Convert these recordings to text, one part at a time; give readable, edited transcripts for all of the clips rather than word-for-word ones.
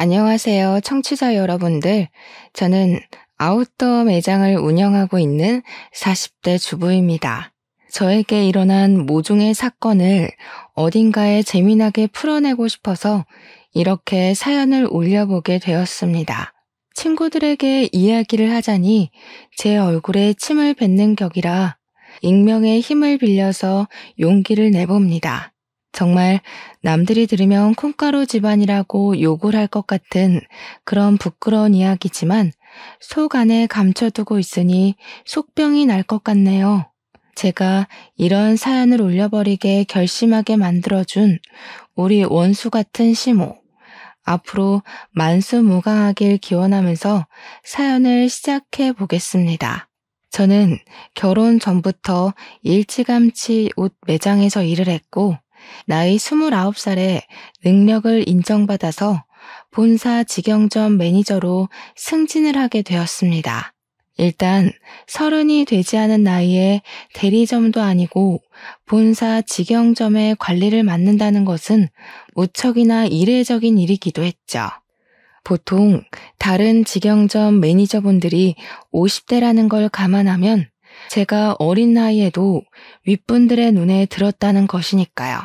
안녕하세요, 청취자 여러분들. 저는 아웃도어 매장을 운영하고 있는 40대 주부입니다. 저에게 일어난 모종의 사건을 어딘가에 재미나게 풀어내고 싶어서 이렇게 사연을 올려보게 되었습니다. 친구들에게 이야기를 하자니 제 얼굴에 침을 뱉는 격이라 익명의 힘을 빌려서 용기를 내봅니다. 정말 남들이 들으면 콩가루 집안이라고 욕을 할 것 같은 그런 부끄러운 이야기지만 속 안에 감춰두고 있으니 속병이 날 것 같네요. 제가 이런 사연을 올려버리게 결심하게 만들어준 우리 원수 같은 시모. 앞으로 만수무강하길 기원하면서 사연을 시작해 보겠습니다. 저는 결혼 전부터 일찌감치 옷 매장에서 일을 했고 나이 29살에 능력을 인정받아서 본사 직영점 매니저로 승진을 하게 되었습니다. 일단 30이 되지 않은 나이에 대리점도 아니고 본사 직영점의 관리를 맡는다는 것은 무척이나 이례적인 일이기도 했죠. 보통 다른 직영점 매니저분들이 50대라는 걸 감안하면 제가 어린 나이에도 윗분들의 눈에 들었다는 것이니까요.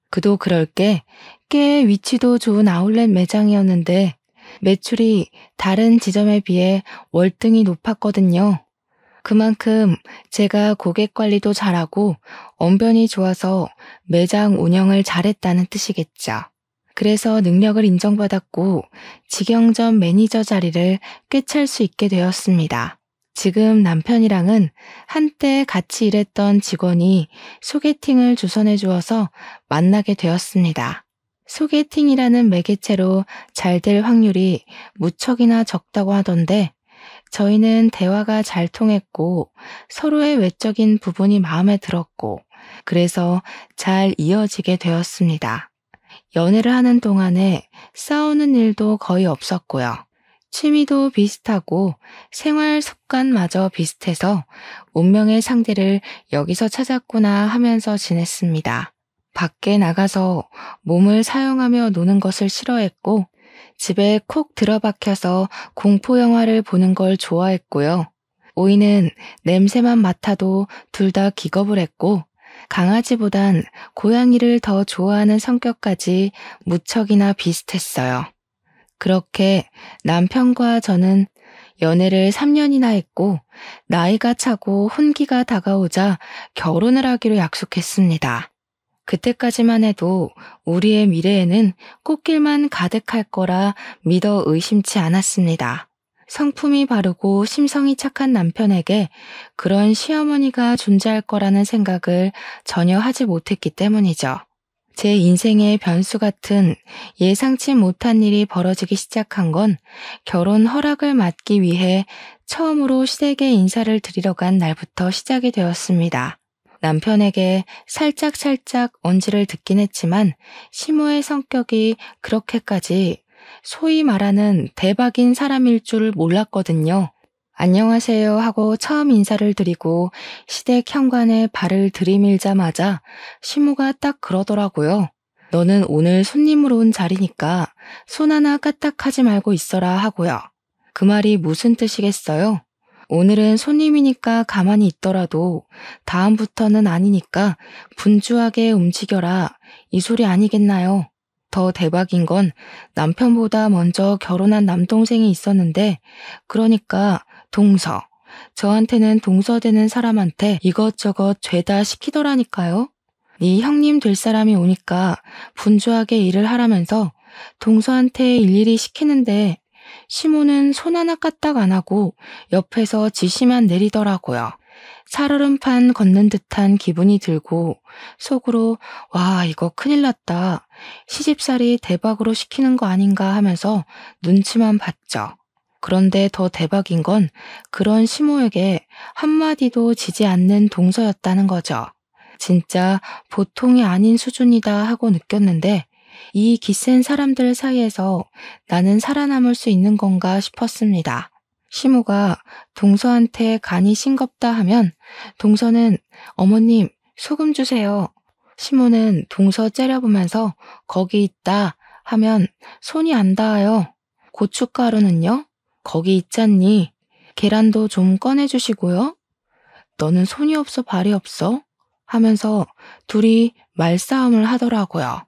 그도 그럴 게 꽤 위치도 좋은 아울렛 매장이었는데 매출이 다른 지점에 비해 월등히 높았거든요. 그만큼 제가 고객 관리도 잘하고 언변이 좋아서 매장 운영을 잘했다는 뜻이겠죠. 그래서 능력을 인정받았고 직영점 매니저 자리를 꿰찰 수 있게 되었습니다. 지금 남편이랑은 한때 같이 일했던 직원이 소개팅을 주선해 주어서 만나게 되었습니다. 소개팅이라는 매개체로 잘 될 확률이 무척이나 적다고 하던데 저희는 대화가 잘 통했고 서로의 외적인 부분이 마음에 들었고 그래서 잘 이어지게 되었습니다. 연애를 하는 동안에 싸우는 일도 거의 없었고요. 취미도 비슷하고 생활 습관마저 비슷해서 운명의 상대를 여기서 찾았구나 하면서 지냈습니다. 밖에 나가서 몸을 사용하며 노는 것을 싫어했고 집에 콕 들어박혀서 공포영화를 보는 걸 좋아했고요. 오이는 냄새만 맡아도 둘 다 기겁을 했고 강아지보단 고양이를 더 좋아하는 성격까지 무척이나 비슷했어요. 그렇게 남편과 저는 연애를 3년이나 했고 나이가 차고 혼기가 다가오자 결혼을 하기로 약속했습니다. 그때까지만 해도 우리의 미래에는 꽃길만 가득할 거라 믿어 의심치 않았습니다. 성품이 바르고 심성이 착한 남편에게 그런 시어머니가 존재할 거라는 생각을 전혀 하지 못했기 때문이죠. 제 인생의 변수 같은 예상치 못한 일이 벌어지기 시작한 건 결혼 허락을 받기 위해 처음으로 시댁에 인사를 드리러 간 날부터 시작이 되었습니다. 남편에게 살짝 언지를 듣긴 했지만 시모의 성격이 그렇게까지 소위 말하는 대박인 사람일 줄 몰랐거든요. 안녕하세요 하고 처음 인사를 드리고 시댁 현관에 발을 들이밀자마자 시모가 딱 그러더라고요. 너는 오늘 손님으로 온 자리니까 손 하나 까딱하지 말고 있어라 하고요. 그 말이 무슨 뜻이겠어요? 오늘은 손님이니까 가만히 있더라도 다음부터는 아니니까 분주하게 움직여라 이 소리 아니겠나요? 더 대박인 건 남편보다 먼저 결혼한 남동생이 있었는데 그러니까 동서. 저한테는 동서되는 사람한테 이것저것 죄다 시키더라니까요. 네 형님 될 사람이 오니까 분주하게 일을 하라면서 동서한테 일일이 시키는데 시모는 손 하나 까딱 안 하고 옆에서 지시만 내리더라고요. 살얼음판 걷는 듯한 기분이 들고 속으로 와 이거 큰일 났다. 시집살이 대박으로 시키는 거 아닌가 하면서 눈치만 봤죠. 그런데 더 대박인 건 그런 시모에게 한마디도 지지 않는 동서였다는 거죠. 진짜 보통이 아닌 수준이다 하고 느꼈는데 이 기센 사람들 사이에서 나는 살아남을 수 있는 건가 싶었습니다. 시모가 동서한테 간이 싱겁다 하면 동서는 어머님 소금 주세요. 시모는 동서 째려보면서 거기 있다 하면 손이 안 닿아요. 고춧가루는요? 거기 있잖니. 계란도 좀 꺼내주시고요. 너는 손이 없어 발이 없어? 하면서 둘이 말싸움을 하더라고요.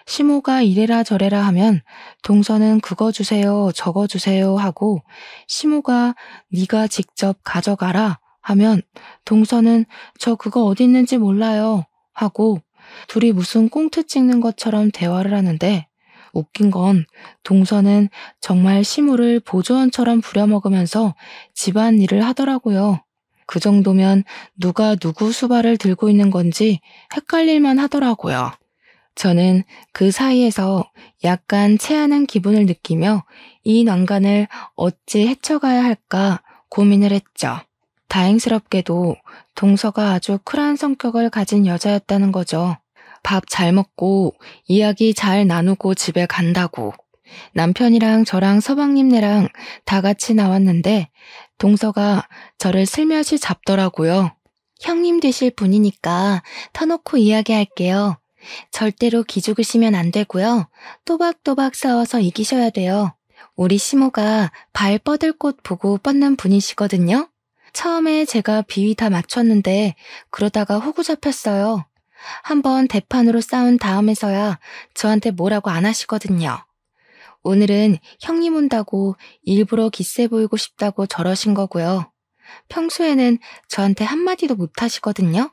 시모가 이래라 저래라 하면 동서는 그거 주세요, 저거 주세요 하고 시모가 네가 직접 가져가라 하면 동서는 저 그거 어디 있는지 몰라요 하고 둘이 무슨 꽁트 찍는 것처럼 대화를 하는데 웃긴 건 동서는 정말 시모를 보조원처럼 부려먹으면서 집안일을 하더라고요. 그 정도면 누가 누구 수발을 들고 있는 건지 헷갈릴만 하더라고요. 저는 그 사이에서 약간 체하는 기분을 느끼며 이 난간을 어찌 헤쳐가야 할까 고민을 했죠. 다행스럽게도 동서가 아주 쿨한 성격을 가진 여자였다는 거죠. 밥 잘 먹고 이야기 잘 나누고 집에 간다고. 남편이랑 저랑 서방님네랑 다 같이 나왔는데 동서가 저를 슬며시 잡더라고요. 형님 되실 분이니까 터놓고 이야기할게요. 절대로 기죽으시면 안 되고요. 또박또박 싸워서 이기셔야 돼요. 우리 시모가 발 뻗을 곳 보고 뻗는 분이시거든요. 처음에 제가 비위 다 맞췄는데 그러다가 호구 잡혔어요. 한번 대판으로 싸운 다음에서야 저한테 뭐라고 안 하시거든요. 오늘은 형님 온다고 일부러 기세 보이고 싶다고 저러신 거고요. 평소에는 저한테 한마디도 못 하시거든요.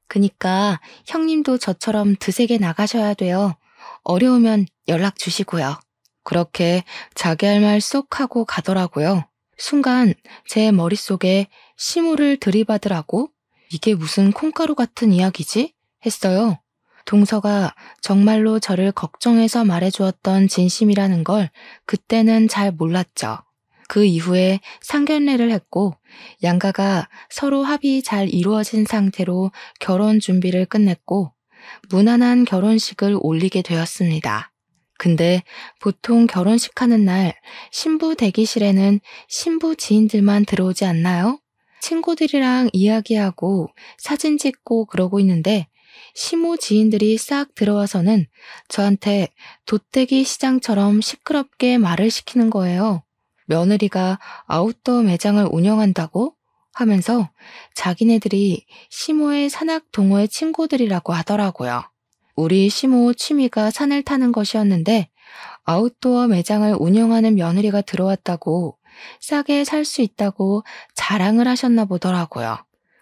그니까 형님도 저처럼 드세게 나가셔야 돼요. 어려우면 연락 주시고요. 그렇게 자기 할 말 쏙 하고 가더라고요. 순간 제 머릿속에 시무를 들이받으라고? 이게 무슨 콩가루 같은 이야기지? 했어요. 동서가 정말로 저를 걱정해서 말해주었던 진심이라는 걸 그때는 잘 몰랐죠. 그 이후에 상견례를 했고 양가가 서로 합의 잘 이루어진 상태로 결혼 준비를 끝냈고 무난한 결혼식을 올리게 되었습니다. 근데 보통 결혼식 하는 날 신부 대기실에는 신부 지인들만 들어오지 않나요? 친구들이랑 이야기하고 사진 찍고 그러고 있는데 시모 지인들이 싹 들어와서는 저한테 돗대기 시장처럼 시끄럽게 말을 시키는 거예요. 며느리가 아웃도어 매장을 운영한다고? 하면서 자기네들이 시모의 산악 동호회 친구들이라고 하더라고요. 우리 시모 취미가 산을 타는 것이었는데 아웃도어 매장을 운영하는 며느리가 들어왔다고 싸게 살 수 있다고 자랑을 하셨나 보더라고요.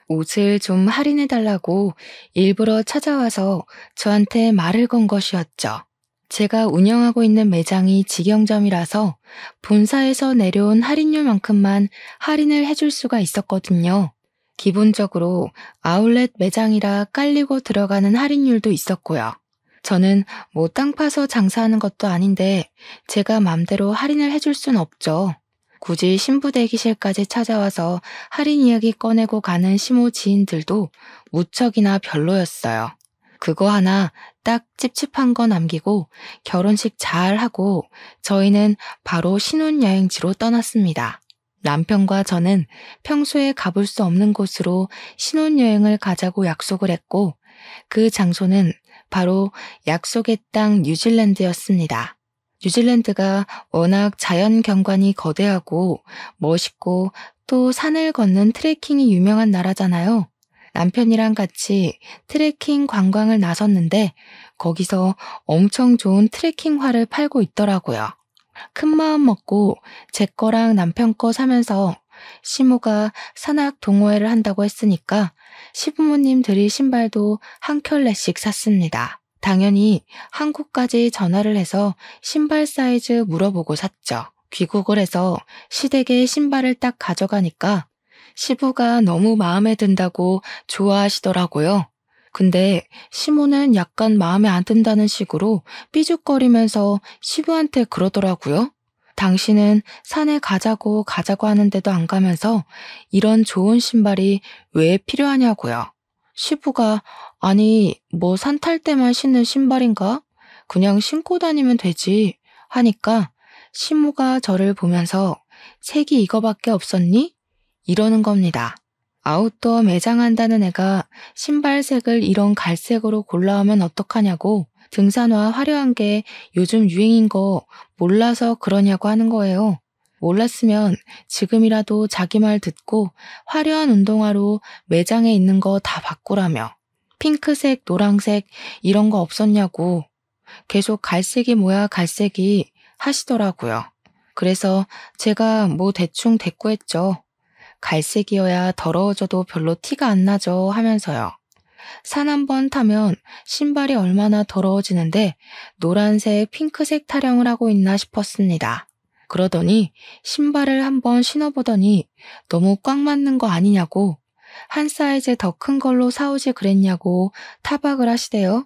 옷을 좀 할인해달라고 일부러 찾아와서 저한테 말을 건 것이었죠. 제가 운영하고 있는 매장이 직영점이라서 본사에서 내려온 할인율만큼만 할인을 해줄 수가 있었거든요. 기본적으로 아울렛 매장이라 깔리고 들어가는 할인율도 있었고요. 저는 뭐 땅 파서 장사하는 것도 아닌데 제가 맘대로 할인을 해줄 순 없죠. 굳이 신부 대기실까지 찾아와서 할인 이야기 꺼내고 가는 시모 지인들도 무척이나 별로였어요. 그거 하나 딱 찝찝한 거 남기고 결혼식 잘 하고 저희는 바로 신혼여행지로 떠났습니다. 남편과 저는 평소에 가볼 수 없는 곳으로 신혼여행을 가자고 약속을 했고 그 장소는 바로 약속의 땅 뉴질랜드였습니다. 뉴질랜드가 워낙 자연 경관이 거대하고 멋있고 또 산을 걷는 트레킹이 유명한 나라잖아요. 남편이랑 같이 트레킹 관광을 나섰는데 거기서 엄청 좋은 트레킹화를 팔고 있더라고요. 큰 마음 먹고 제 거랑 남편 거 사면서 시모가 산악 동호회를 한다고 했으니까 시부모님 드릴 신발도 한 켤레씩 샀습니다. 당연히 한국까지 전화를 해서 신발 사이즈 물어보고 샀죠. 귀국을 해서 시댁에 신발을 딱 가져가니까 시부가 너무 마음에 든다고 좋아하시더라고요. 근데 시모는 약간 마음에 안 든다는 식으로 삐죽거리면서 시부한테 그러더라고요. 당신은 산에 가자고 하는데도 안 가면서 이런 좋은 신발이 왜 필요하냐고요. 시부가 아니 뭐 산 탈 때만 신는 신발인가? 그냥 신고 다니면 되지 하니까 시모가 저를 보면서 색이 이거밖에 없었니? 이러는 겁니다. 아웃도어 매장 한다는 애가 신발색을 이런 갈색으로 골라오면 어떡하냐고 등산화 화려한 게 요즘 유행인 거 몰라서 그러냐고 하는 거예요. 몰랐으면 지금이라도 자기 말 듣고 화려한 운동화로 매장에 있는 거 다 바꾸라며. 핑크색, 노란색 이런 거 없었냐고. 계속 갈색이 뭐야 갈색이 하시더라고요. 그래서 제가 뭐 대충 대꾸했죠. 갈색이어야 더러워져도 별로 티가 안 나죠 하면서요. 산 한 번 타면 신발이 얼마나 더러워지는데 노란색, 핑크색 타령을 하고 있나 싶었습니다. 그러더니 신발을 한번 신어보더니 너무 꽉 맞는 거 아니냐고, 한 사이즈 더 큰 걸로 사오지 그랬냐고 타박을 하시대요.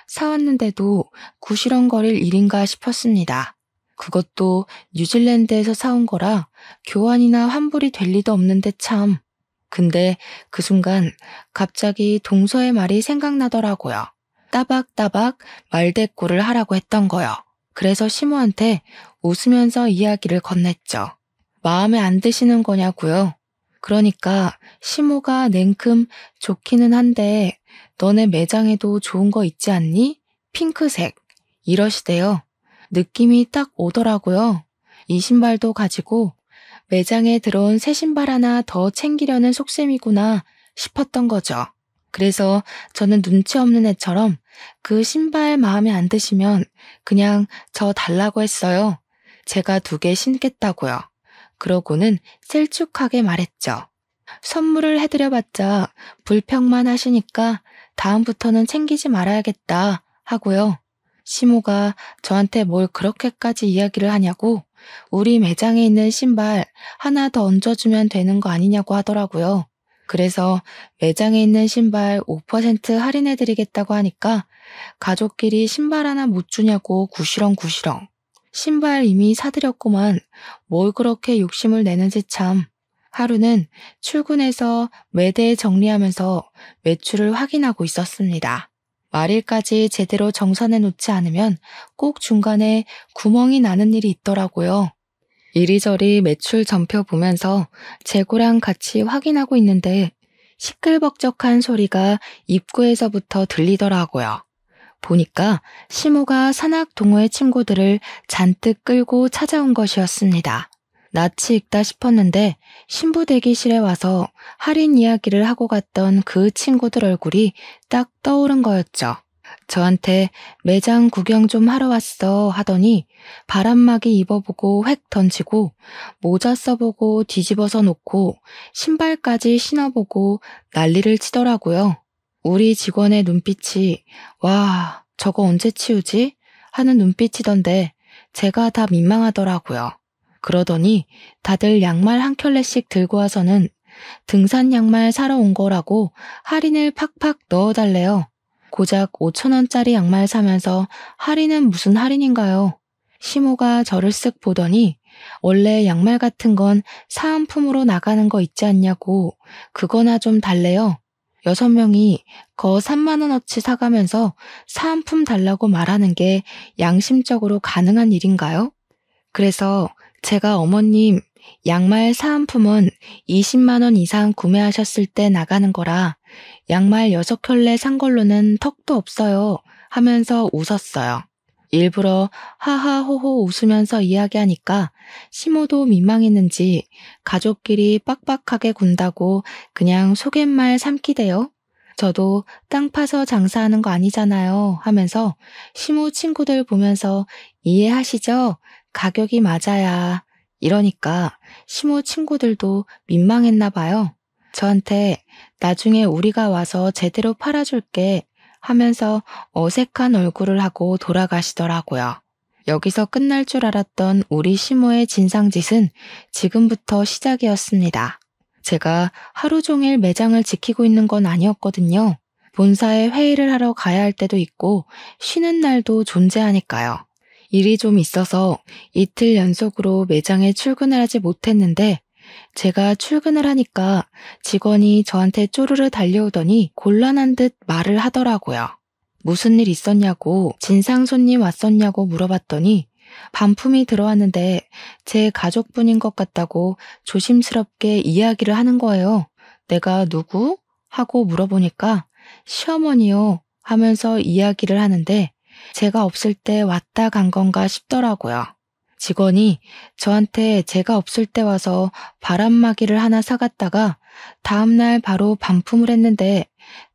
사왔는데도 구시렁거릴 일인가 싶었습니다. 그것도 뉴질랜드에서 사온 거라 교환이나 환불이 될 리도 없는데 참. 근데 그 순간 갑자기 동서의 말이 생각나더라고요. 따박따박 말대꾸를 하라고 했던 거요. 그래서 시모한테 웃으면서 이야기를 건넸죠. 마음에 안 드시는 거냐고요. 그러니까 시모가 냉큼 좋기는 한데 너네 매장에도 좋은 거 있지 않니? 핑크색. 이러시대요. 느낌이 딱 오더라고요. 이 신발도 가지고 매장에 들어온 새 신발 하나 더 챙기려는 속셈이구나 싶었던 거죠. 그래서 저는 눈치 없는 애처럼 그 신발 마음에 안 드시면 그냥 저 달라고 했어요. 제가 2개 신겠다고요. 그러고는 셀쭉하게 말했죠. 선물을 해드려봤자 불평만 하시니까 다음부터는 챙기지 말아야겠다 하고요. 시모가 저한테 뭘 그렇게까지 이야기를 하냐고 우리 매장에 있는 신발 하나 더 얹어주면 되는 거 아니냐고 하더라고요. 그래서 매장에 있는 신발 5% 할인해드리겠다고 하니까 가족끼리 신발 하나 못 주냐고 구시렁구시렁. 신발 이미 사드렸구만 뭘 그렇게 욕심을 내는지 참. 하루는 출근해서 매대 정리하면서 매출을 확인하고 있었습니다. 말일까지 제대로 정산해 놓지 않으면 꼭 중간에 구멍이 나는 일이 있더라고요. 이리저리 매출 전표 보면서 재고랑 같이 확인하고 있는데 시끌벅적한 소리가 입구에서부터 들리더라고요. 보니까 시모가 산악 동호회 친구들을 잔뜩 끌고 찾아온 것이었습니다. 낯이 익다 싶었는데 신부 대기실에 와서 할인 이야기를 하고 갔던 그 친구들 얼굴이 딱 떠오른 거였죠. 저한테 매장 구경 좀 하러 왔어 하더니 바람막이 입어보고 획 던지고 모자 써보고 뒤집어서 놓고 신발까지 신어보고 난리를 치더라고요. 우리 직원의 눈빛이 와 저거 언제 치우지? 하는 눈빛이던데 제가 다 민망하더라고요. 그러더니 다들 양말 한 켤레씩 들고 와서는 등산 양말 사러 온 거라고 할인을 팍팍 넣어달래요. 고작 5,000원짜리 양말 사면서 할인은 무슨 할인인가요? 시모가 저를 쓱 보더니 원래 양말 같은 건 사은품으로 나가는 거 있지 않냐고 그거나 좀 달래요. 6명이 거 3만원어치 사가면서 사은품 달라고 말하는 게 양심적으로 가능한 일인가요? 그래서 제가 어머님 양말 사은품은 20만원 이상 구매하셨을 때 나가는 거라 양말 6켤레 산 걸로는 턱도 없어요 하면서 웃었어요. 일부러 하하호호 웃으면서 이야기하니까 시모도 민망했는지 가족끼리 빡빡하게 군다고 그냥 속갯말 삼키대요. 저도 땅 파서 장사하는 거 아니잖아요 하면서 시모 친구들 보면서 이해하시죠? 가격이 맞아야. 이러니까 시모 친구들도 민망했나 봐요. 저한테 나중에 우리가 와서 제대로 팔아줄게 하면서 어색한 얼굴을 하고 돌아가시더라고요. 여기서 끝날 줄 알았던 우리 시모의 진상짓은 지금부터 시작이었습니다. 제가 하루 종일 매장을 지키고 있는 건 아니었거든요. 본사에 회의를 하러 가야 할 때도 있고 쉬는 날도 존재하니까요. 일이 좀 있어서 이틀 연속으로 매장에 출근을 하지 못했는데 제가 출근을 하니까 직원이 저한테 쪼르르 달려오더니 곤란한 듯 말을 하더라고요. 무슨 일 있었냐고 진상 손님 왔었냐고 물어봤더니 반품이 들어왔는데 제 가족분인 것 같다고 조심스럽게 이야기를 하는 거예요. 내가 누구? 하고 물어보니까 시어머니요 하면서 이야기를 하는데 제가 없을 때 왔다 간 건가 싶더라고요. 직원이 저한테 제가 없을 때 와서 바람막이를 하나 사갔다가 다음날 바로 반품을 했는데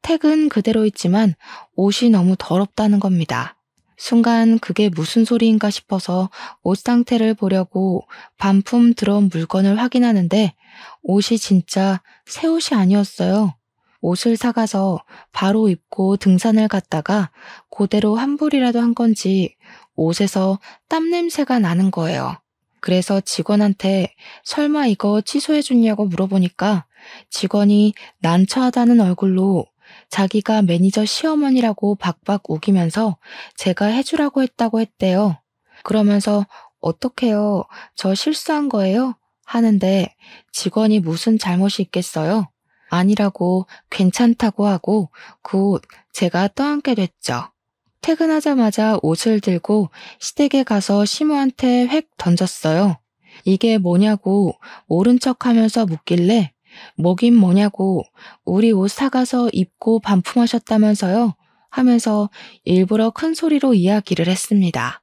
택은 그대로 있지만 옷이 너무 더럽다는 겁니다. 순간 그게 무슨 소리인가 싶어서 옷 상태를 보려고 반품 들어온 물건을 확인하는데 옷이 진짜 새 옷이 아니었어요. 옷을 사가서 바로 입고 등산을 갔다가 그대로 환불이라도 한 건지 옷에서 땀 냄새가 나는 거예요. 그래서 직원한테 설마 이거 취소해줬냐고 물어보니까 직원이 난처하다는 얼굴로 자기가 매니저 시어머니라고 박박 우기면서 제가 해주라고 했다고 했대요. 그러면서 어떡해요? 저 실수한 거예요? 하는데 직원이 무슨 잘못이 있겠어요? 아니라고 괜찮다고 하고 곧 제가 떠안게 됐죠. 퇴근하자마자 옷을 들고 시댁에 가서 시모한테 획 던졌어요. 이게 뭐냐고 모른 척하면서 묻길래 뭐긴 뭐냐고 우리 옷 사가서 입고 반품하셨다면서요? 하면서 일부러 큰 소리로 이야기를 했습니다.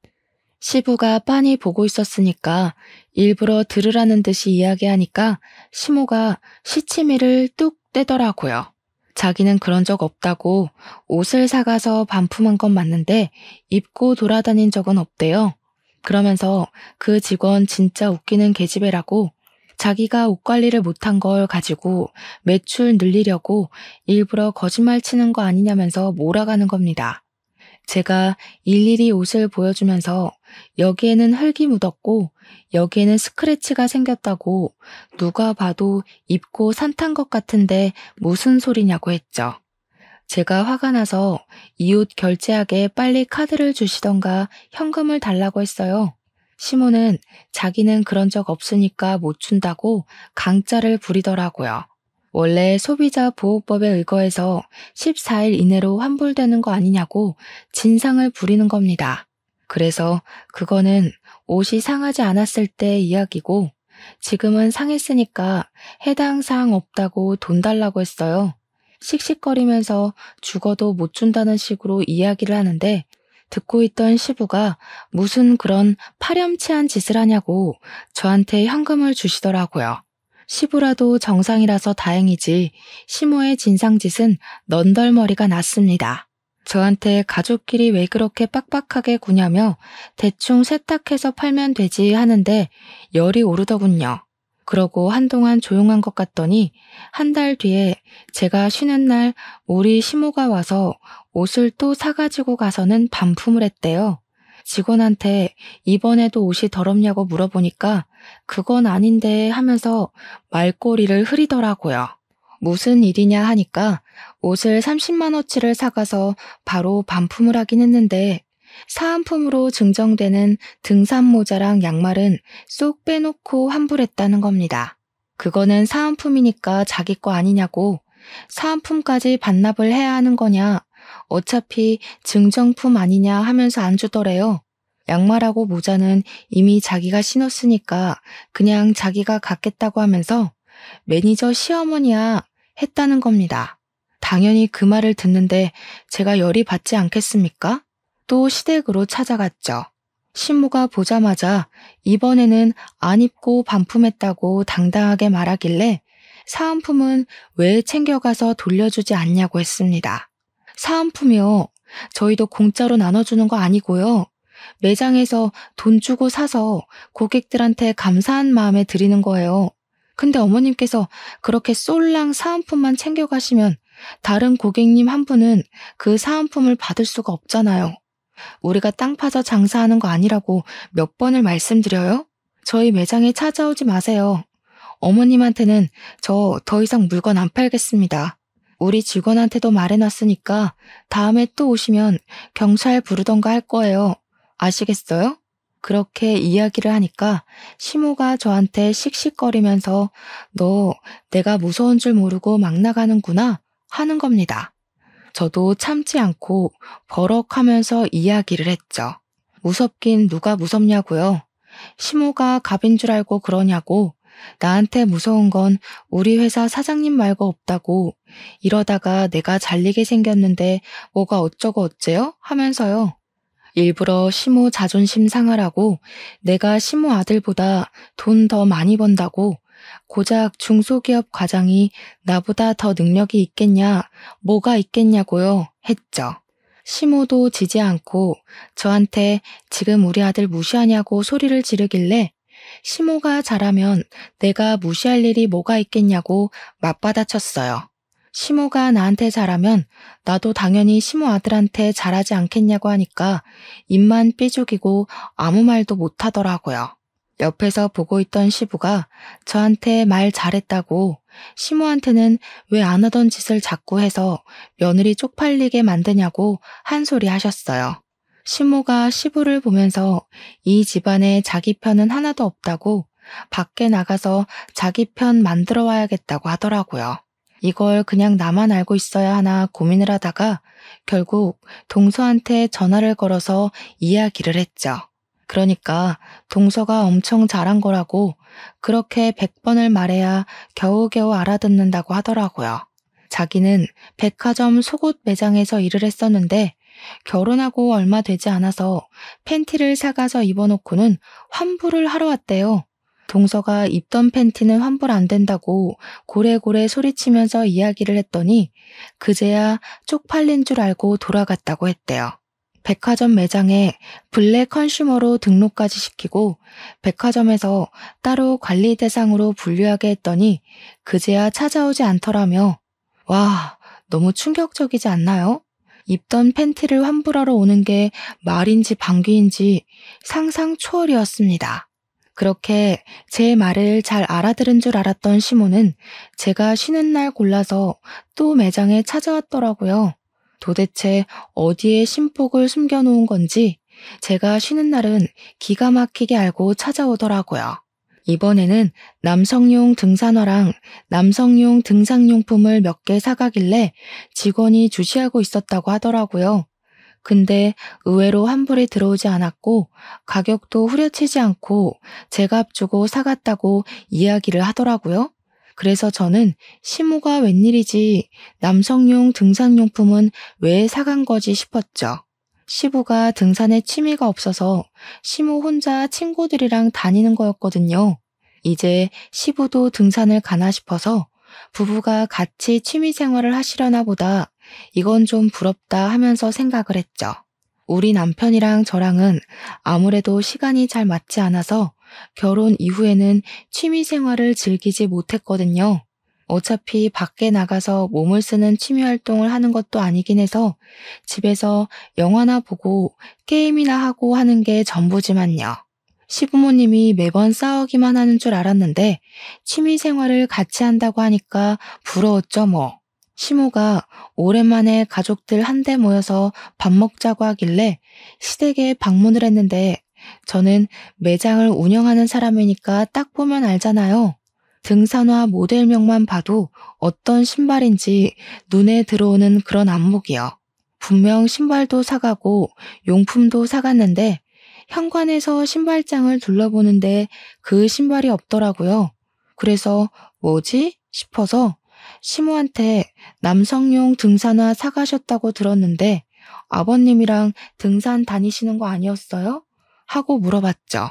시부가 빤히 보고 있었으니까 일부러 들으라는 듯이 이야기하니까 시모가 시치미를 뚝 떼더라고요. 자기는 그런 적 없다고 옷을 사가서 반품한 건 맞는데 입고 돌아다닌 적은 없대요. 그러면서 그 직원 진짜 웃기는 계집애라고 자기가 옷 관리를 못한 걸 가지고 매출 늘리려고 일부러 거짓말 치는 거 아니냐면서 몰아가는 겁니다. 제가 일일이 옷을 보여주면서 여기에는 흙이 묻었고 여기에는 스크래치가 생겼다고 누가 봐도 입고 산탄 것 같은데 무슨 소리냐고 했죠. 제가 화가 나서 이 옷 결제하게 빨리 카드를 주시던가 현금을 달라고 했어요. 시모는 자기는 그런 적 없으니까 못 준다고 강짜를 부리더라고요. 원래 소비자 보호법에 의거해서 14일 이내로 환불되는 거 아니냐고 진상을 부리는 겁니다. 그래서 그거는 옷이 상하지 않았을 때 이야기고 지금은 상했으니까 해당 사항 없다고 돈 달라고 했어요. 씩씩거리면서 죽어도 못 준다는 식으로 이야기를 하는데 듣고 있던 시부가 무슨 그런 파렴치한 짓을 하냐고 저한테 현금을 주시더라고요. 시부라도 정상이라서 다행이지 시모의 진상짓은 넌덜머리가 났습니다. 저한테 가족끼리 왜 그렇게 빡빡하게 구냐며 대충 세탁해서 팔면 되지 하는데 열이 오르더군요. 그러고 한동안 조용한 것 같더니 한 달 뒤에 제가 쉬는 날 우리 시모가 와서 옷을 또 사가지고 가서는 반품을 했대요. 직원한테 이번에도 옷이 더럽냐고 물어보니까 그건 아닌데 하면서 말꼬리를 흐리더라고요. 무슨 일이냐 하니까 옷을 30만원치를 사가서 바로 반품을 하긴 했는데 사은품으로 증정되는 등산 모자랑 양말은 쏙 빼놓고 환불했다는 겁니다. 그거는 사은품이니까 자기 거 아니냐고 사은품까지 반납을 해야 하는 거냐 어차피 증정품 아니냐 하면서 안 주더래요. 양말하고 모자는 이미 자기가 신었으니까 그냥 자기가 갖겠다고 하면서 매니저 시어머니야 했다는 겁니다. 당연히 그 말을 듣는데 제가 열이 받지 않겠습니까? 또 시댁으로 찾아갔죠. 신모가 보자마자 이번에는 안 입고 반품했다고 당당하게 말하길래 사은품은 왜 챙겨가서 돌려주지 않냐고 했습니다. 사은품이요. 저희도 공짜로 나눠주는 거 아니고요. 매장에서 돈 주고 사서 고객들한테 감사한 마음에 드리는 거예요. 근데 어머님께서 그렇게 쏠랑 사은품만 챙겨가시면 다른 고객님 한 분은 그 사은품을 받을 수가 없잖아요. 우리가 땅 파서 장사하는 거 아니라고 몇 번을 말씀드려요? 저희 매장에 찾아오지 마세요. 어머님한테는 저 더 이상 물건 안 팔겠습니다. 우리 직원한테도 말해놨으니까 다음에 또 오시면 경찰 부르던가 할 거예요. 아시겠어요? 그렇게 이야기를 하니까 시모가 저한테 씩씩거리면서 너 내가 무서운 줄 모르고 막 나가는구나 하는 겁니다. 저도 참지 않고 버럭하면서 이야기를 했죠. 무섭긴 누가 무섭냐고요. 시모가 갑인 줄 알고 그러냐고. 나한테 무서운 건 우리 회사 사장님 말고 없다고. 이러다가 내가 잘리게 생겼는데 뭐가 어쩌고 어째요? 하면서요. 일부러 시모 자존심 상하라고 내가 시모 아들보다 돈 더 많이 번다고 고작 중소기업 과장이 나보다 더 능력이 있겠냐, 뭐가 있겠냐고요, 했죠. 시모도 지지 않고 저한테 지금 우리 아들 무시하냐고 소리를 지르길래 시모가 잘하면 내가 무시할 일이 뭐가 있겠냐고 맞받아쳤어요. 시모가 나한테 잘하면 나도 당연히 시모 아들한테 잘하지 않겠냐고 하니까 입만 삐죽이고 아무 말도 못하더라고요. 옆에서 보고 있던 시부가 저한테 말 잘했다고 시모한테는 왜 안 하던 짓을 자꾸 해서 며느리 쪽팔리게 만드냐고 한 소리 하셨어요. 시모가 시부를 보면서 이 집안에 자기 편은 하나도 없다고 밖에 나가서 자기 편 만들어 와야겠다고 하더라고요. 이걸 그냥 나만 알고 있어야 하나 고민을 하다가 결국 동서한테 전화를 걸어서 이야기를 했죠. 그러니까 동서가 엄청 잘한 거라고 그렇게 100번을 말해야 겨우겨우 알아듣는다고 하더라고요. 자기는 백화점 속옷 매장에서 일을 했었는데 결혼하고 얼마 되지 않아서 팬티를 사가서 입어놓고는 환불을 하러 왔대요. 동서가 입던 팬티는 환불 안 된다고 고래고래 소리치면서 이야기를 했더니 그제야 쪽팔린 줄 알고 돌아갔다고 했대요. 백화점 매장에 블랙 컨슈머로 등록까지 시키고 백화점에서 따로 관리 대상으로 분류하게 했더니 그제야 찾아오지 않더라며. 와, 너무 충격적이지 않나요? 입던 팬티를 환불하러 오는 게 말인지 방귀인지 상상 초월이었습니다. 그렇게 제 말을 잘 알아들은 줄 알았던 시모는 제가 쉬는 날 골라서 또 매장에 찾아왔더라고요. 도대체 어디에 신복을 숨겨놓은 건지 제가 쉬는 날은 기가 막히게 알고 찾아오더라고요. 이번에는 남성용 등산화랑 남성용 등산용품을 몇 개 사가길래 직원이 주시하고 있었다고 하더라고요. 근데 의외로 환불이 들어오지 않았고 가격도 후려치지 않고 제값 주고 사갔다고 이야기를 하더라고요. 그래서 저는 시모가 웬일이지 남성용 등산용품은 왜 사간 거지 싶었죠. 시부가 등산에 취미가 없어서 시모 혼자 친구들이랑 다니는 거였거든요. 이제 시부도 등산을 가나 싶어서 부부가 같이 취미 생활을 하시려나 보다 이건 좀 부럽다 하면서 생각을 했죠. 우리 남편이랑 저랑은 아무래도 시간이 잘 맞지 않아서 결혼 이후에는 취미 생활을 즐기지 못했거든요. 어차피 밖에 나가서 몸을 쓰는 취미 활동을 하는 것도 아니긴 해서 집에서 영화나 보고 게임이나 하고 하는 게 전부지만요. 시부모님이 매번 싸우기만 하는 줄 알았는데 취미 생활을 같이 한다고 하니까 부러웠죠 뭐. 시모가 오랜만에 가족들 한데 모여서 밥 먹자고 하길래 시댁에 방문을 했는데 저는 매장을 운영하는 사람이니까 딱 보면 알잖아요. 등산화 모델명만 봐도 어떤 신발인지 눈에 들어오는 그런 안목이요. 분명 신발도 사가고 용품도 사갔는데 현관에서 신발장을 둘러보는데 그 신발이 없더라고요. 그래서 뭐지? 싶어서 시모한테 남성용 등산화 사가셨다고 들었는데 아버님이랑 등산 다니시는 거 아니었어요? 하고 물어봤죠.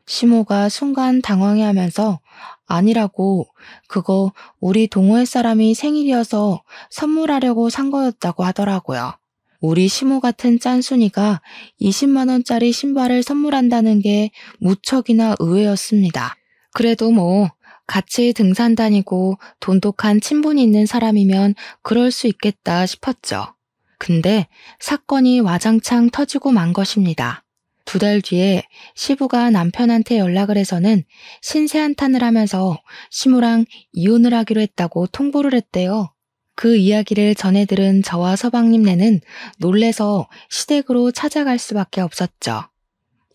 시모가 순간 당황해하면서 아니라고 그거 우리 동호회 사람이 생일이어서 선물하려고 산 거였다고 하더라고요. 우리 시모 같은 짠순이가 20만 원짜리 신발을 선물한다는 게 무척이나 의외였습니다. 그래도 뭐 같이 등산 다니고 돈독한 친분이 있는 사람이면 그럴 수 있겠다 싶었죠. 근데 사건이 와장창 터지고 만 것입니다. 2달 뒤에 시부가 남편한테 연락을 해서는 신세한탄을 하면서 시모랑 이혼을 하기로 했다고 통보를 했대요. 그 이야기를 전해 들은 저와 서방님네는 놀래서 시댁으로 찾아갈 수밖에 없었죠.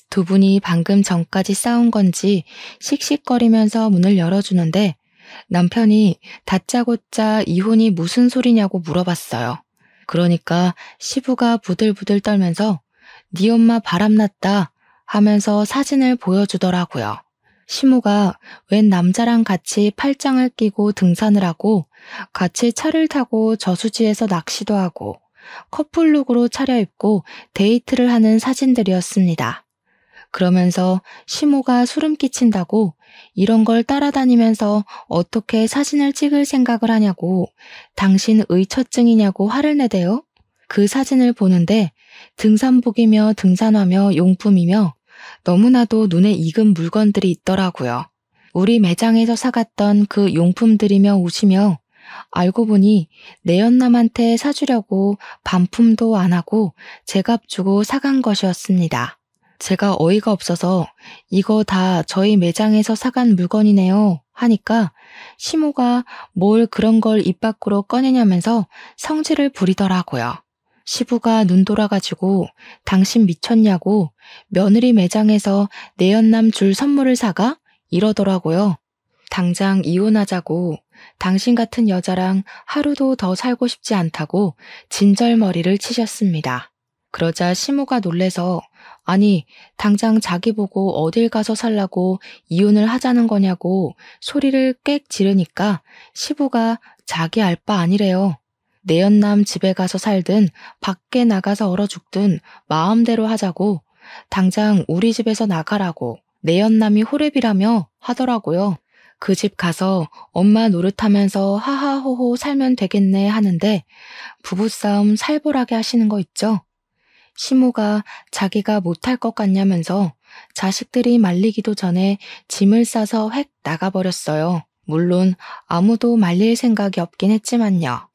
두 분이 방금 전까지 싸운 건지 씩씩거리면서 문을 열어주는데 남편이 다짜고짜 이혼이 무슨 소리냐고 물어봤어요. 그러니까 시부가 부들부들 떨면서 네 엄마 바람났다 하면서 사진을 보여주더라고요. 시모가 웬 남자랑 같이 팔짱을 끼고 등산을 하고 같이 차를 타고 저수지에서 낚시도 하고 커플룩으로 차려입고 데이트를 하는 사진들이었습니다. 그러면서 시모가 소름 끼친다고 이런 걸 따라다니면서 어떻게 사진을 찍을 생각을 하냐고 당신 의처증이냐고 화를 내대요. 그 사진을 보는데 등산복이며 등산화며 용품이며 너무나도 눈에 익은 물건들이 있더라고요. 우리 매장에서 사갔던 그 용품들이며 옷이며 알고 보니 내연남한테 사주려고 반품도 안 하고 제값 주고 사간 것이었습니다. 제가 어이가 없어서 이거 다 저희 매장에서 사간 물건이네요 하니까 시모가 뭘 그런 걸 입 밖으로 꺼내냐면서 성질을 부리더라고요. 시부가 눈 돌아가지고 당신 미쳤냐고 며느리 매장에서 내연남 줄 선물을 사가? 이러더라고요. 당장 이혼하자고 당신 같은 여자랑 하루도 더 살고 싶지 않다고 진절머리를 치셨습니다. 그러자 시모가 놀래서 아니 당장 자기 보고 어딜 가서 살라고 이혼을 하자는 거냐고 소리를 꽥 지르니까 시부가 자기 알 바 아니래요. 내연남 집에 가서 살든 밖에 나가서 얼어 죽든 마음대로 하자고 당장 우리 집에서 나가라고 내연남이 호랩이라며 하더라고요. 그 집 가서 엄마 노릇하면서 하하호호 살면 되겠네 하는데 부부싸움 살벌하게 하시는 거 있죠? 시모가 자기가 못할 것 같냐면서 자식들이 말리기도 전에 짐을 싸서 획 나가버렸어요. 물론 아무도 말릴 생각이 없긴 했지만요.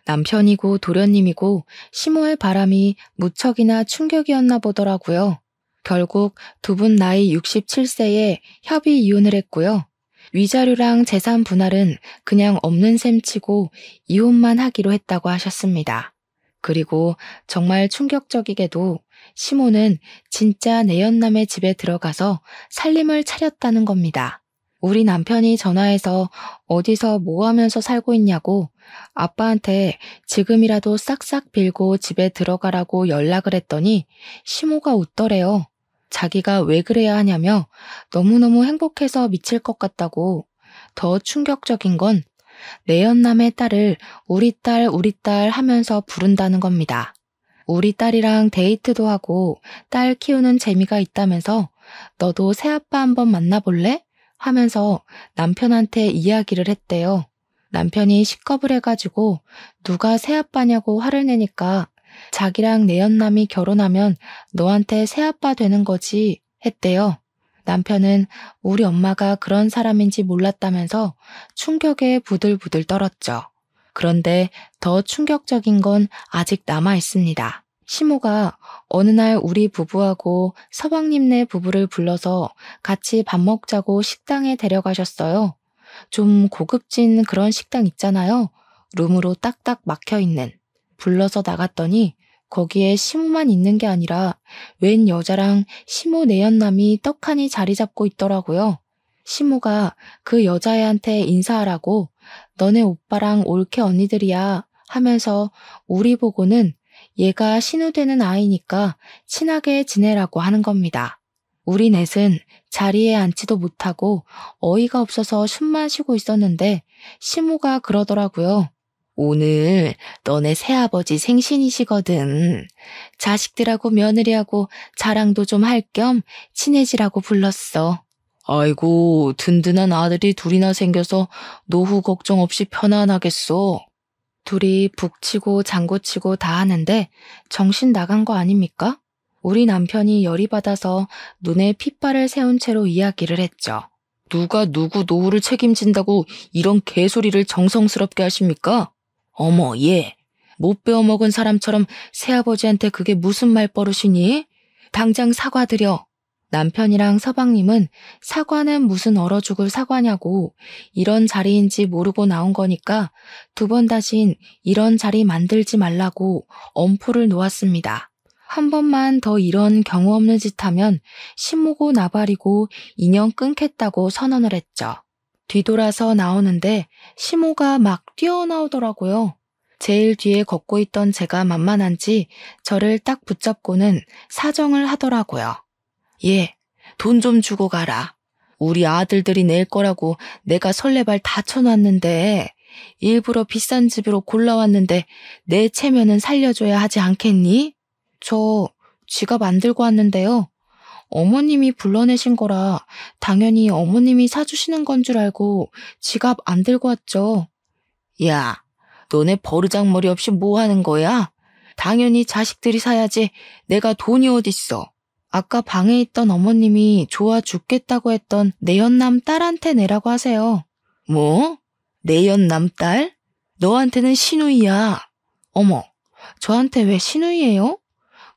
남편이고 도련님이고 시모의 바람이 무척이나 충격이었나 보더라고요. 결국 두 분 나이 67세에 협의 이혼을 했고요. 위자료랑 재산 분할은 그냥 없는 셈 치고 이혼만 하기로 했다고 하셨습니다. 그리고 정말 충격적이게도 시모는 진짜 내연남의 집에 들어가서 살림을 차렸다는 겁니다. 우리 남편이 전화해서 어디서 뭐 하면서 살고 있냐고 아빠한테 지금이라도 싹싹 빌고 집에 들어가라고 연락을 했더니 시모가 웃더래요. 자기가 왜 그래야 하냐며 너무너무 행복해서 미칠 것 같다고. 더 충격적인 건 내연남의 딸을 우리 딸 하면서 부른다는 겁니다. 우리 딸이랑 데이트도 하고 딸 키우는 재미가 있다면서 너도 새아빠 한번 만나볼래? 하면서 남편한테 이야기를 했대요. 남편이 식겁을 해가지고 누가 새아빠냐고 화를 내니까 자기랑 내연남이 결혼하면 너한테 새아빠 되는 거지 했대요. 남편은 우리 엄마가 그런 사람인지 몰랐다면서 충격에 부들부들 떨었죠. 그런데 더 충격적인 건 아직 남아 있습니다. 시모가 어느 날 우리 부부하고 서방님네 부부를 불러서 같이 밥 먹자고 식당에 데려가셨어요. 좀 고급진 그런 식당 있잖아요. 룸으로 딱딱 막혀있는. 불러서 나갔더니 거기에 시모만 있는 게 아니라 웬 여자랑 시모 내연남이 떡하니 자리 잡고 있더라고요. 시모가 그 여자애한테 인사하라고 너네 오빠랑 올케 언니들이야 하면서 우리 보고는 얘가 신우되는 아이니까 친하게 지내라고 하는 겁니다. 우리 넷은 자리에 앉지도 못하고 어이가 없어서 숨만 쉬고 있었는데 시모가 그러더라고요. 오늘 너네 새아버지 생신이시거든. 자식들하고 며느리하고 자랑도 좀 할 겸 친해지라고 불렀어. 아이고 든든한 아들이 둘이나 생겨서 노후 걱정 없이 편안하겠어. 둘이 북치고 장구치고 다 하는데 정신 나간 거 아닙니까? 우리 남편이 열이 받아서 눈에 핏발을 세운 채로 이야기를 했죠. 누가 누구 노후를 책임진다고 이런 개소리를 정성스럽게 하십니까? 어머 얘, 못 배워먹은 사람처럼 새아버지한테 그게 무슨 말버릇이니? 당장 사과드려. 남편이랑 서방님은 사과는 무슨 얼어 죽을 사과냐고 이런 자리인지 모르고 나온 거니까 두 번 다신 이런 자리 만들지 말라고 엄포를 놓았습니다. 한 번만 더 이런 경우 없는 짓 하면 신모고 나발이고 인연 끊겠다고 선언을 했죠. 뒤돌아서 나오는데 시모가 막 뛰어나오더라고요. 제일 뒤에 걷고 있던 제가 만만한지 저를 딱 붙잡고는 사정을 하더라고요. 얘, 돈 좀 주고 가라. 우리 아들들이 낼 거라고 내가 설레발 다 쳐놨는데 일부러 비싼 집으로 골라왔는데 내 체면은 살려줘야 하지 않겠니? 저 지갑 안 들고 왔는데요. 어머님이 불러내신 거라 당연히 어머님이 사주시는 건 줄 알고 지갑 안 들고 왔죠. 야, 너네 버르장머리 없이 뭐 하는 거야? 당연히 자식들이 사야지 내가 돈이 어딨어. 아까 방에 있던 어머님이 좋아 죽겠다고 했던 내연남 딸한테 내라고 하세요. 뭐? 내연남 딸? 너한테는 시누이야. 어머, 저한테 왜 시누이예요?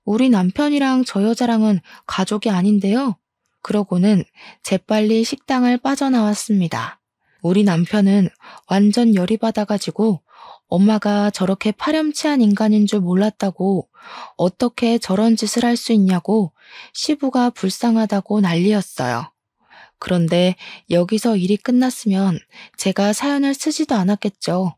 우리 남편이랑 저 여자랑은 가족이 아닌데요. 그러고는 재빨리 식당을 빠져나왔습니다. 우리 남편은 완전 열이 받아가지고 엄마가 저렇게 파렴치한 인간인 줄 몰랐다고 어떻게 저런 짓을 할 수 있냐고 시부가 불쌍하다고 난리였어요. 그런데 여기서 일이 끝났으면 제가 사연을 쓰지도 않았겠죠.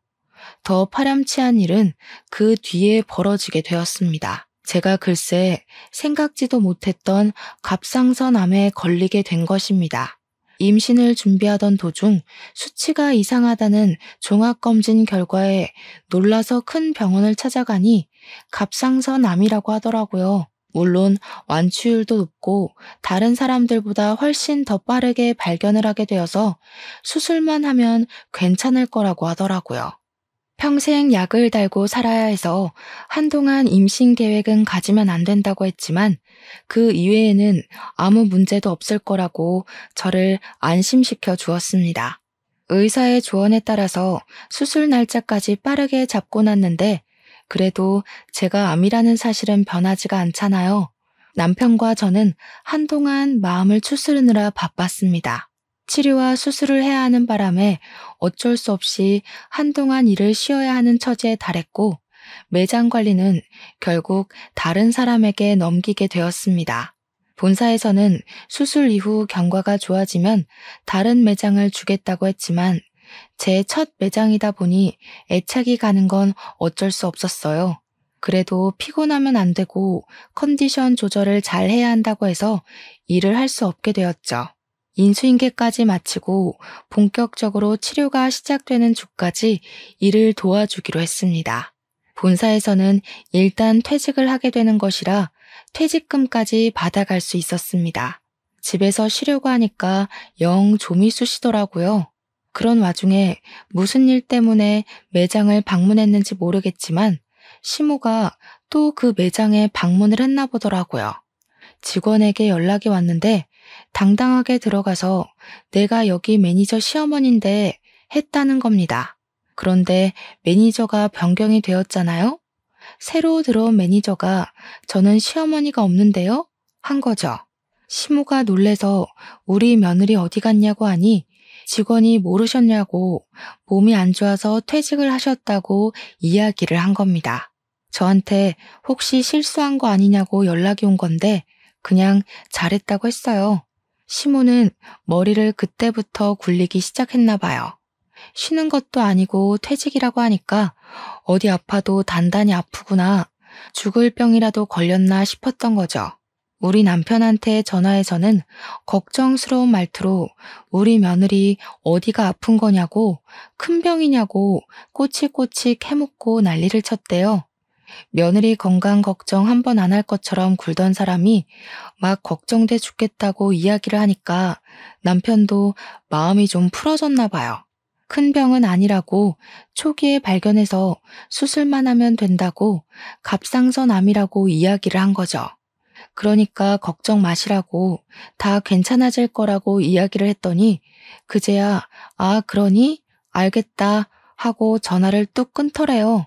더 파렴치한 일은 그 뒤에 벌어지게 되었습니다. 제가 글쎄 생각지도 못했던 갑상선암에 걸리게 된 것입니다. 임신을 준비하던 도중 수치가 이상하다는 종합검진 결과에 놀라서 큰 병원을 찾아가니 갑상선암이라고 하더라고요. 물론 완치율도 높고 다른 사람들보다 훨씬 더 빠르게 발견을 하게 되어서 수술만 하면 괜찮을 거라고 하더라고요. 평생 약을 달고 살아야 해서 한동안 임신 계획은 가지면 안 된다고 했지만 그 이외에는 아무 문제도 없을 거라고 저를 안심시켜 주었습니다. 의사의 조언에 따라서 수술 날짜까지 빠르게 잡고 났는데 그래도 제가 암이라는 사실은 변하지가 않잖아요. 남편과 저는 한동안 마음을 추스르느라 바빴습니다. 치료와 수술을 해야 하는 바람에 어쩔 수 없이 한동안 일을 쉬어야 하는 처지에 달했고 매장 관리는 결국 다른 사람에게 넘기게 되었습니다. 본사에서는 수술 이후 경과가 좋아지면 다른 매장을 주겠다고 했지만 제 첫 매장이다 보니 애착이 가는 건 어쩔 수 없었어요. 그래도 피곤하면 안 되고 컨디션 조절을 잘 해야 한다고 해서 일을 할 수 없게 되었죠. 인수인계까지 마치고 본격적으로 치료가 시작되는 주까지 일을 도와주기로 했습니다. 본사에서는 일단 퇴직을 하게 되는 것이라 퇴직금까지 받아갈 수 있었습니다. 집에서 쉬려고 하니까 영 좀이 쑤시더라고요. 그런 와중에 무슨 일 때문에 매장을 방문했는지 모르겠지만 시모가 또 그 매장에 방문을 했나 보더라고요. 직원에게 연락이 왔는데 당당하게 들어가서 내가 여기 매니저 시어머니인데 했다는 겁니다. 그런데 매니저가 변경이 되었잖아요. 새로 들어온 매니저가 저는 시어머니가 없는데요? 한 거죠. 시모가 놀래서 우리 며느리 어디 갔냐고 하니 직원이 모르셨냐고 몸이 안 좋아서 퇴직을 하셨다고 이야기를 한 겁니다. 저한테 혹시 실수한 거 아니냐고 연락이 온 건데 그냥 잘했다고 했어요. 시모는 머리를 그때부터 굴리기 시작했나 봐요. 쉬는 것도 아니고 퇴직이라고 하니까 어디 아파도 단단히 아프구나, 죽을 병이라도 걸렸나 싶었던 거죠. 우리 남편한테 전화해서는 걱정스러운 말투로 우리 며느리 어디가 아픈 거냐고, 큰 병이냐고 꼬치꼬치 캐묻고 난리를 쳤대요. 며느리 건강 걱정 한 번 안 할 것처럼 굴던 사람이 막 걱정돼 죽겠다고 이야기를 하니까 남편도 마음이 좀 풀어졌나 봐요. 큰 병은 아니라고, 초기에 발견해서 수술만 하면 된다고, 갑상선암이라고 이야기를 한 거죠. 그러니까 걱정 마시라고, 다 괜찮아질 거라고 이야기를 했더니 그제야 아 그러니? 알겠다 하고 전화를 뚝 끊더래요.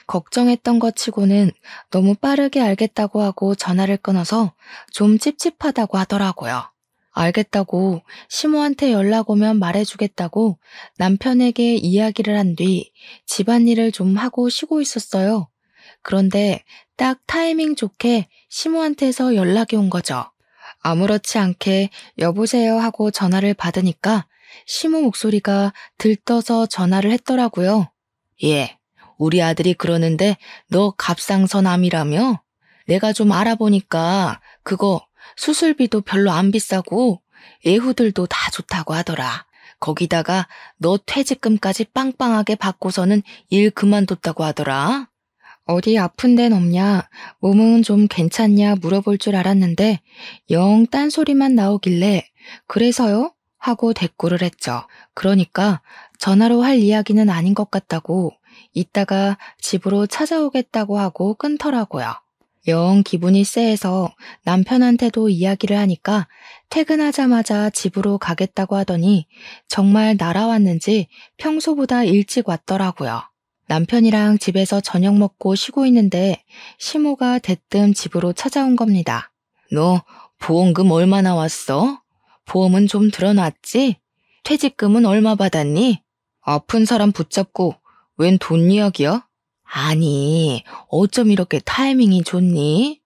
걱정했던 것 치고는 너무 빠르게 알겠다고 하고 전화를 끊어서 좀 찝찝하다고 하더라고요. 알겠다고 시모한테 연락 오면 말해주겠다고 남편에게 이야기를 한 뒤 집안일을 좀 하고 쉬고 있었어요. 그런데 딱 타이밍 좋게 시모한테서 연락이 온 거죠. 아무렇지 않게 여보세요 하고 전화를 받으니까 시모 목소리가 들떠서 전화를 했더라고요. 예, 우리 아들이 그러는데 너 갑상선암이라며? 내가 좀 알아보니까 그거 수술비도 별로 안 비싸고 예후들도 다 좋다고 하더라. 거기다가 너 퇴직금까지 빵빵하게 받고서는 일 그만뒀다고 하더라. 어디 아픈 데는 없냐, 몸은 좀 괜찮냐 물어볼 줄 알았는데 영 딴소리만 나오길래 그래서요? 하고 대꾸를 했죠. 그러니까 전화로 할 이야기는 아닌 것 같다고 이따가 집으로 찾아오겠다고 하고 끊더라고요. 영 기분이 쎄해서 남편한테도 이야기를 하니까 퇴근하자마자 집으로 가겠다고 하더니 정말 날아왔는지 평소보다 일찍 왔더라고요. 남편이랑 집에서 저녁 먹고 쉬고 있는데 시모가 대뜸 집으로 찾아온 겁니다. 너 보험금 얼마나 왔어? 보험은 좀 들어놨지? 퇴직금은 얼마 받았니? 아픈 사람 붙잡고 웬 돈 이야기야? 아니, 어쩜 이렇게 타이밍이 좋니?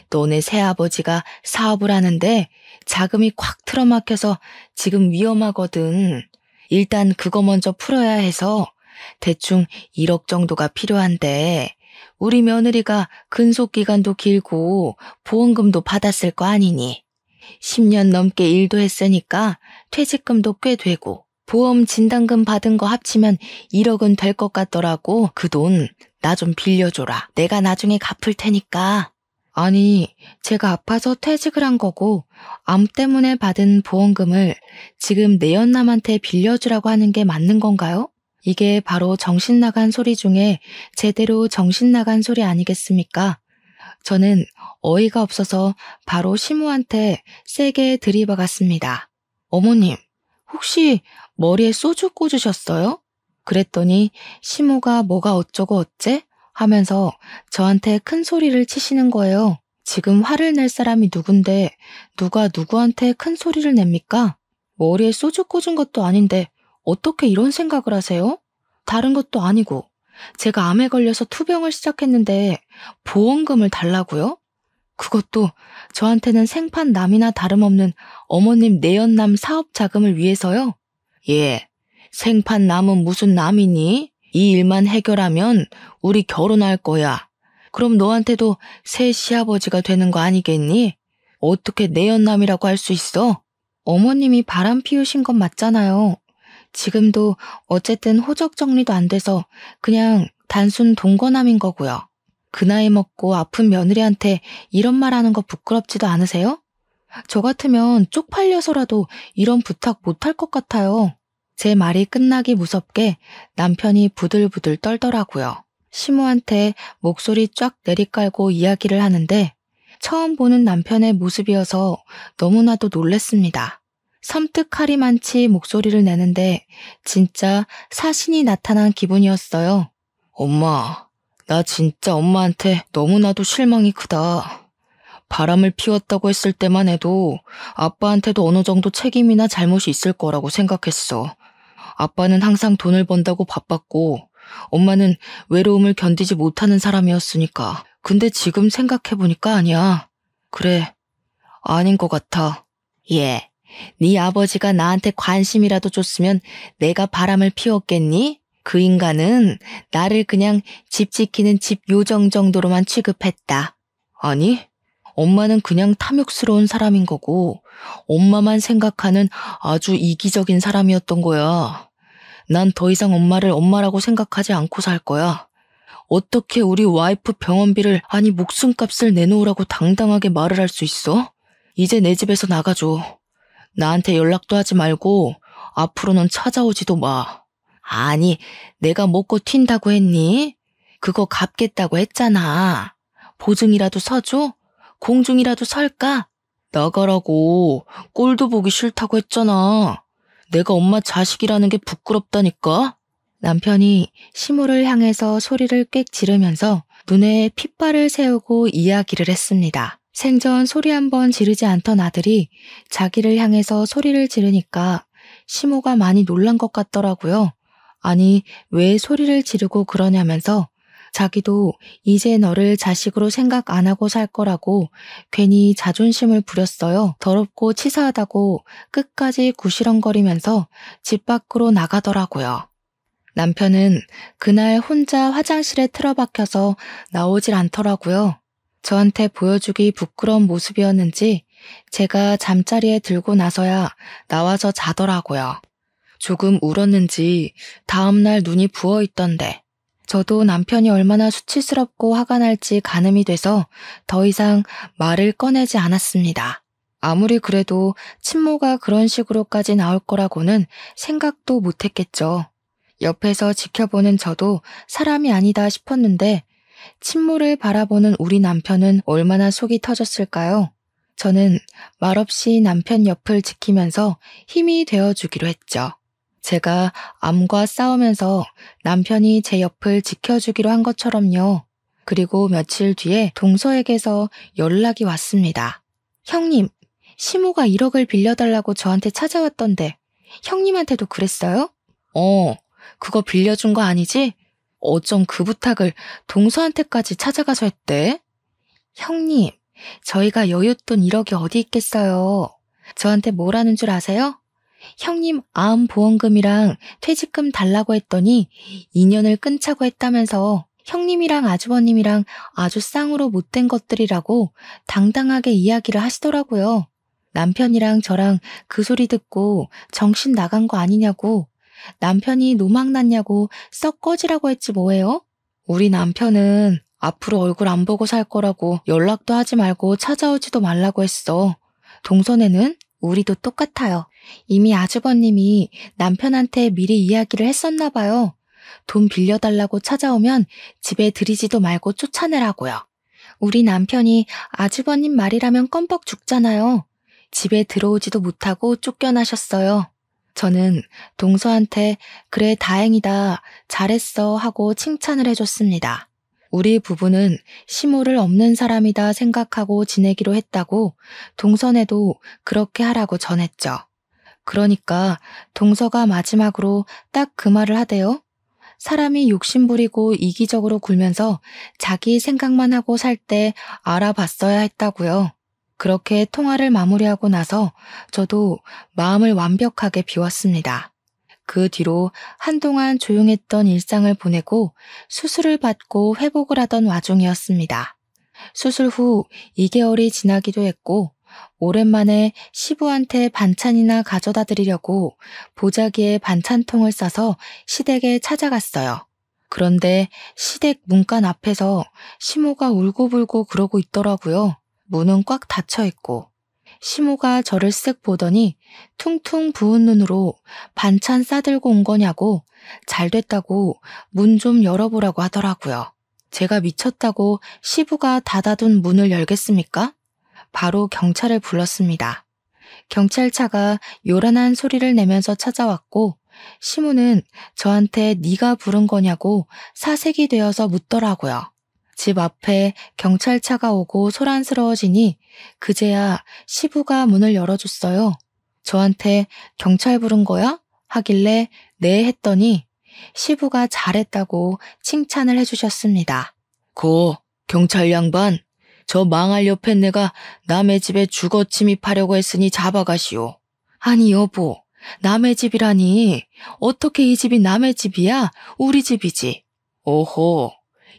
너네 새아버지가 사업을 하는데 자금이 콱 틀어막혀서 지금 위험하거든. 일단 그거 먼저 풀어야 해서 대충 1억 정도가 필요한데 우리 며느리가 근속기간도 길고 보험금도 받았을 거 아니니. 10년 넘게 일도 했으니까 퇴직금도 꽤 되고 보험 진단금 받은 거 합치면 1억은 될 것 같더라고. 그 돈 나 좀 빌려줘라. 내가 나중에 갚을 테니까. 아니, 제가 아파서 퇴직을 한 거고 암 때문에 받은 보험금을 지금 내연남한테 빌려주라고 하는 게 맞는 건가요? 이게 바로 정신 나간 소리 중에 제대로 정신 나간 소리 아니겠습니까? 저는 어이가 없어서 바로 시모한테 세게 들이박았습니다. 어머님, 혹시 머리에 소주 꽂으셨어요? 그랬더니 시모가 뭐가 어쩌고 어째? 하면서 저한테 큰 소리를 치시는 거예요. 지금 화를 낼 사람이 누군데 누가 누구한테 큰 소리를 냅니까? 머리에 소주 꽂은 것도 아닌데 어떻게 이런 생각을 하세요? 다른 것도 아니고 제가 암에 걸려서 투병을 시작했는데 보험금을 달라고요? 그것도 저한테는 생판남이나 다름없는 어머님 내연남 사업 자금을 위해서요? 예, 생판남은 무슨 남이니? 이 일만 해결하면 우리 결혼할 거야. 그럼 너한테도 새 시아버지가 되는 거 아니겠니? 어떻게 내연남이라고 할 수 있어? 어머님이 바람 피우신 건 맞잖아요. 지금도 어쨌든 호적 정리도 안 돼서 그냥 단순 동거남인 거고요. 그 나이 먹고 아픈 며느리한테 이런 말 하는 거 부끄럽지도 않으세요? 저 같으면 쪽팔려서라도 이런 부탁 못할 것 같아요. 제 말이 끝나기 무섭게 남편이 부들부들 떨더라고요. 시모한테 목소리 쫙 내리깔고 이야기를 하는데 처음 보는 남편의 모습이어서 너무나도 놀랬습니다. 섬뜩하리만치 목소리를 내는데 진짜 사신이 나타난 기분이었어요. 엄마, 나 진짜 엄마한테 너무나도 실망이 크다. 바람을 피웠다고 했을 때만 해도 아빠한테도 어느 정도 책임이나 잘못이 있을 거라고 생각했어. 아빠는 항상 돈을 번다고 바빴고 엄마는 외로움을 견디지 못하는 사람이었으니까. 근데 지금 생각해보니까 아니야. 그래, 아닌 것 같아. 예, 네 아버지가 나한테 관심이라도 줬으면 내가 바람을 피웠겠니? 그 인간은 나를 그냥 집 지키는 집 요정 정도로만 취급했다. 아니, 엄마는 그냥 탐욕스러운 사람인 거고 엄마만 생각하는 아주 이기적인 사람이었던 거야. 난 더 이상 엄마를 엄마라고 생각하지 않고 살 거야. 어떻게 우리 와이프 병원비를 아니 목숨값을 내놓으라고 당당하게 말을 할 수 있어? 이제 내 집에서 나가줘. 나한테 연락도 하지 말고 앞으로는 찾아오지도 마. 아니, 내가 먹고 튄다고 했니? 그거 갚겠다고 했잖아. 보증이라도 서줘? 공중이라도 설까? 나가라고. 꼴도 보기 싫다고 했잖아. 내가 엄마 자식이라는 게 부끄럽다니까? 남편이 시모를 향해서 소리를 꽥 지르면서 눈에 핏발을 세우고 이야기를 했습니다. 생전 소리 한번 지르지 않던 아들이 자기를 향해서 소리를 지르니까 시모가 많이 놀란 것 같더라고요. 아니, 왜 소리를 지르고 그러냐면서 자기도 이제 너를 자식으로 생각 안 하고 살 거라고 괜히 자존심을 부렸어요. 더럽고 치사하다고 끝까지 구시렁거리면서 집 밖으로 나가더라고요. 남편은 그날 혼자 화장실에 틀어박혀서 나오질 않더라고요. 저한테 보여주기 부끄러운 모습이었는지 제가 잠자리에 들고 나서야 나와서 자더라고요. 조금 울었는지 다음날 눈이 부어있던데 저도 남편이 얼마나 수치스럽고 화가 날지 가늠이 돼서 더 이상 말을 꺼내지 않았습니다. 아무리 그래도 친모가 그런 식으로까지 나올 거라고는 생각도 못했겠죠. 옆에서 지켜보는 저도 사람이 아니다 싶었는데 친모를 바라보는 우리 남편은 얼마나 속이 터졌을까요? 저는 말없이 남편 옆을 지키면서 힘이 되어주기로 했죠. 제가 암과 싸우면서 남편이 제 옆을 지켜주기로 한 것처럼요. 그리고 며칠 뒤에 동서에게서 연락이 왔습니다. 형님, 시모가 1억을 빌려달라고 저한테 찾아왔던데 형님한테도 그랬어요? 그거 빌려준 거 아니지? 어쩜 그 부탁을 동서한테까지 찾아가서 했대? 형님, 저희가 여윳돈 1억이 어디 있겠어요. 저한테 뭐라는 줄 아세요? 형님 암보험금이랑 퇴직금 달라고 했더니 2년을 끊자고 했다면서 형님이랑 아주버님이랑 아주 쌍으로 못된 것들이라고 당당하게 이야기를 하시더라고요. 남편이랑 저랑 그 소리 듣고 정신 나간 거 아니냐고, 남편이 노망났냐고 썩 꺼지라고 했지 뭐예요? 우리 남편은 앞으로 얼굴 안 보고 살 거라고 연락도 하지 말고 찾아오지도 말라고 했어. 동선에는 우리도 똑같아요. 이미 아주버님이 남편한테 미리 이야기를 했었나 봐요. 돈 빌려달라고 찾아오면 집에 들이지도 말고 쫓아내라고요. 우리 남편이 아주버님 말이라면 껌뻑 죽잖아요. 집에 들어오지도 못하고 쫓겨나셨어요. 저는 동서한테 그래 다행이다, 잘했어 하고 칭찬을 해줬습니다. 우리 부부는 시모를 없는 사람이다 생각하고 지내기로 했다고 동선에도 그렇게 하라고 전했죠. 그러니까 동서가 마지막으로 딱 그 말을 하대요. 사람이 욕심부리고 이기적으로 굴면서 자기 생각만 하고 살 때 알아봤어야 했다고요. 그렇게 통화를 마무리하고 나서 저도 마음을 완벽하게 비웠습니다. 그 뒤로 한동안 조용했던 일상을 보내고 수술을 받고 회복을 하던 와중이었습니다. 수술 후 2개월이 지나기도 했고 오랜만에 시부한테 반찬이나 가져다 드리려고 보자기에 반찬통을 싸서 시댁에 찾아갔어요. 그런데 시댁 문간 앞에서 시모가 울고불고 그러고 있더라고요. 문은 꽉 닫혀 있고 시모가 저를 쓱 보더니 퉁퉁 부은 눈으로 반찬 싸들고 온 거냐고 잘 됐다고 문 좀 열어보라고 하더라고요. 제가 미쳤다고 시부가 닫아둔 문을 열겠습니까? 바로 경찰을 불렀습니다. 경찰차가 요란한 소리를 내면서 찾아왔고 시모는 저한테 네가 부른 거냐고 사색이 되어서 묻더라고요. 집 앞에 경찰차가 오고 소란스러워지니 그제야 시부가 문을 열어줬어요. 저한테 경찰 부른 거야? 하길래 네 했더니 시부가 잘했다고 칭찬을 해주셨습니다. 고 경찰 양반, 저 망할 옆에 내가 남의 집에 주거 침입하려고 했으니 잡아가시오. 아니 여보, 남의 집이라니 어떻게 이 집이 남의 집이야? 우리 집이지. 오호,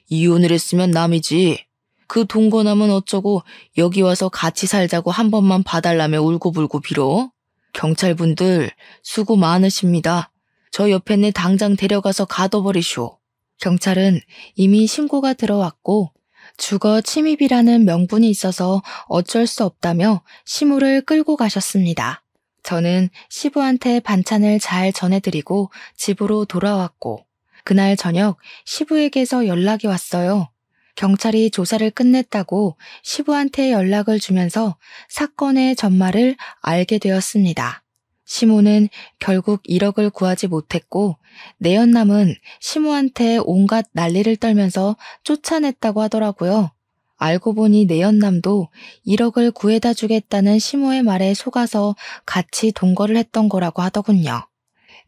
이혼을 했으면 남이지. 그 동거남은 어쩌고 여기 와서 같이 살자고 한 번만 봐달라며 울고불고 빌어? 경찰분들 수고 많으십니다. 저 옆에 내 당장 데려가서 가둬버리쇼. 경찰은 이미 신고가 들어왔고 주거 침입이라는 명분이 있어서 어쩔 수 없다며 시모를 끌고 가셨습니다. 저는 시부한테 반찬을 잘 전해드리고 집으로 돌아왔고 그날 저녁 시부에게서 연락이 왔어요. 경찰이 조사를 끝냈다고 시부한테 연락을 주면서 사건의 전말을 알게 되었습니다. 시모는 결국 1억을 구하지 못했고 내연남은 시모한테 온갖 난리를 떨면서 쫓아냈다고 하더라고요. 알고 보니 내연남도 1억을 구해다 주겠다는 시모의 말에 속아서 같이 동거를 했던 거라고 하더군요.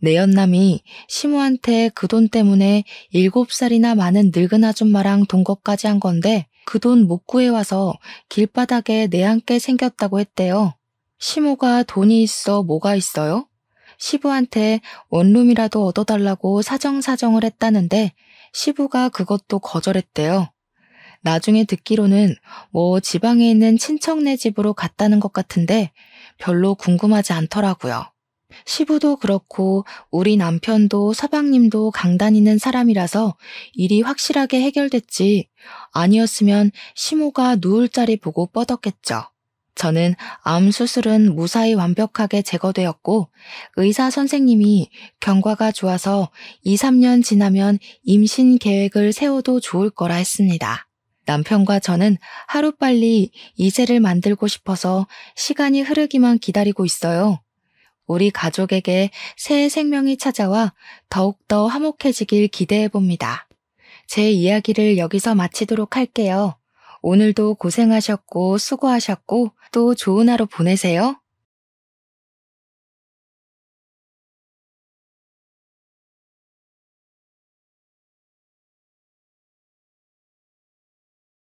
내연남이 시모한테 그 돈 때문에 7살이나 많은 늙은 아줌마랑 동거까지 한 건데 그 돈 못 구해와서 길바닥에 내앉게 생겼다고 했대요. 시모가 돈이 있어 뭐가 있어요? 시부한테 원룸이라도 얻어달라고 사정사정을 했다는데 시부가 그것도 거절했대요. 나중에 듣기로는 뭐 지방에 있는 친척네 집으로 갔다는 것 같은데 별로 궁금하지 않더라고요. 시부도 그렇고 우리 남편도 서방님도 강다니는 사람이라서 일이 확실하게 해결됐지. 아니었으면 시모가 누울 자리 보고 뻗었겠죠. 저는 암 수술은 무사히 완벽하게 제거되었고 의사 선생님이 경과가 좋아서 2, 3년 지나면 임신 계획을 세워도 좋을 거라 했습니다. 남편과 저는 하루빨리 이세를 만들고 싶어서 시간이 흐르기만 기다리고 있어요. 우리 가족에게 새 생명이 찾아와 더욱더 화목해지길 기대해봅니다. 제 이야기를 여기서 마치도록 할게요. 오늘도 고생하셨고 수고하셨고 또 좋은 하루 보내세요.